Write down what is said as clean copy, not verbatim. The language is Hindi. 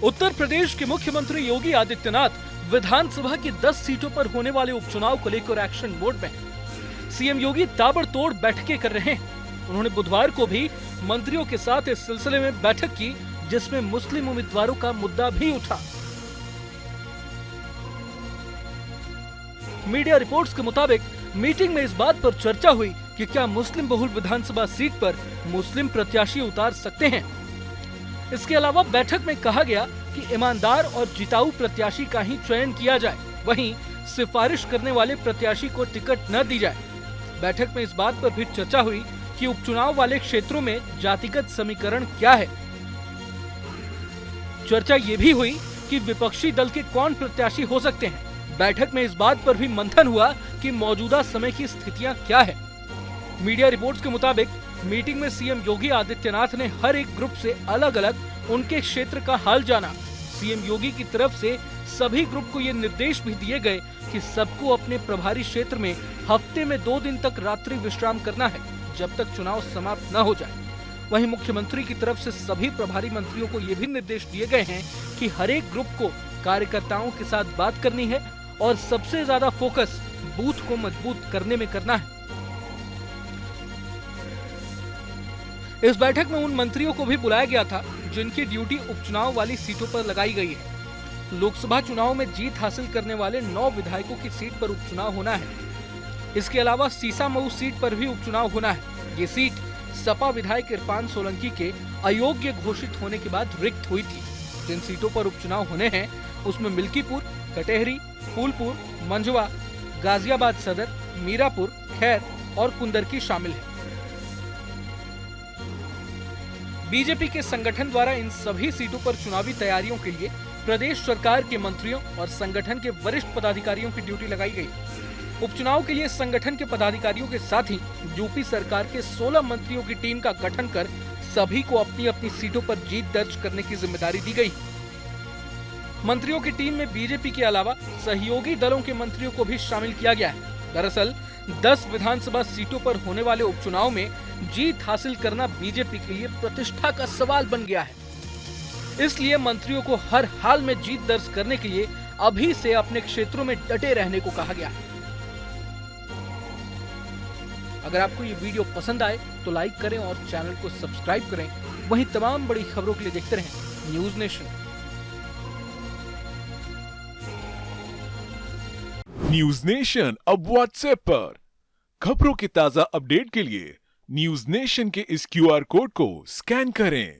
उत्तर प्रदेश के मुख्यमंत्री योगी आदित्यनाथ विधानसभा की 10 सीटों पर होने वाले उपचुनाव को लेकर एक्शन मोड में हैं। सीएम योगी ताबड़तोड़ बैठकें कर रहे हैं। उन्होंने बुधवार को भी मंत्रियों के साथ इस सिलसिले में बैठक की, जिसमें मुस्लिम उम्मीदवारों का मुद्दा भी उठा। मीडिया रिपोर्ट्स के मुताबिक मीटिंग में इस बात पर चर्चा हुई कि क्या मुस्लिम बहुल विधानसभा सीट पर मुस्लिम प्रत्याशी उतार सकते हैं। इसके अलावा बैठक में कहा गया कि ईमानदार और जिताऊ प्रत्याशी का ही चयन किया जाए, वहीं सिफारिश करने वाले प्रत्याशी को टिकट न दी जाए। बैठक में इस बात पर भी चर्चा हुई कि उपचुनाव वाले क्षेत्रों में जातिगत समीकरण क्या है। चर्चा ये भी हुई कि विपक्षी दल के कौन प्रत्याशी हो सकते हैं। बैठक में इस बात पर भी मंथन हुआ कि मौजूदा समय की स्थितियां क्या है। मीडिया रिपोर्ट्स के मुताबिक मीटिंग में सीएम योगी आदित्यनाथ ने हर एक ग्रुप से अलग अलग उनके क्षेत्र का हाल जाना। सीएम योगी की तरफ से सभी ग्रुप को ये निर्देश भी दिए गए कि सबको अपने प्रभारी क्षेत्र में हफ्ते में 2 दिन तक रात्रि विश्राम करना है, जब तक चुनाव समाप्त न हो जाए। वहीं मुख्यमंत्री की तरफ से सभी प्रभारी मंत्रियों को ये भी निर्देश दिए गए हैं कि हर एक ग्रुप को कार्यकर्ताओं के साथ बात करनी है और सबसे ज्यादा फोकस बूथ को मजबूत करने में करना है। इस बैठक में उन मंत्रियों को भी बुलाया गया था जिनकी ड्यूटी उपचुनाव वाली सीटों पर लगाई गई है। लोकसभा चुनाव में जीत हासिल करने वाले 9 विधायकों की सीट पर उपचुनाव होना है। इसके अलावा सीसामऊ सीट पर भी उपचुनाव होना है। ये सीट सपा विधायक इरफान सोलंकी के अयोग्य घोषित होने के बाद रिक्त हुई थी। जिन सीटों पर उपचुनाव होने हैं उसमें मिल्कीपुर, कटेहरी, फूलपुर, मंझवा, गाजियाबाद सदर, मीरापुर, खैर और कुंदरकी शामिल है। बीजेपी के संगठन द्वारा इन सभी सीटों पर चुनावी तैयारियों के लिए प्रदेश सरकार के मंत्रियों और संगठन के वरिष्ठ पदाधिकारियों की ड्यूटी लगाई गई। उपचुनाव के लिए संगठन के पदाधिकारियों के साथ ही यूपी सरकार के 16 मंत्रियों की टीम का गठन कर सभी को अपनी अपनी सीटों पर जीत दर्ज करने की जिम्मेदारी दी गई। मंत्रियों की टीम में बीजेपी के अलावा सहयोगी दलों के मंत्रियों को भी शामिल किया गया है। दरअसल 10 विधानसभा सीटों पर होने वाले उपचुनाव में जीत हासिल करना बीजेपी के लिए प्रतिष्ठा का सवाल बन गया है। इसलिए मंत्रियों को हर हाल में जीत दर्ज करने के लिए अभी से अपने क्षेत्रों में डटे रहने को कहा गया है। अगर आपको ये वीडियो पसंद आए तो लाइक करें और चैनल को सब्सक्राइब करें। वहीं तमाम बड़ी खबरों के लिए देखते रहें न्यूज नेशन। न्यूज नेशन अब व्हाट्सएप पर खबरों के ताजा अपडेट के लिए न्यूज नेशन के इस QR कोड को स्कैन करें।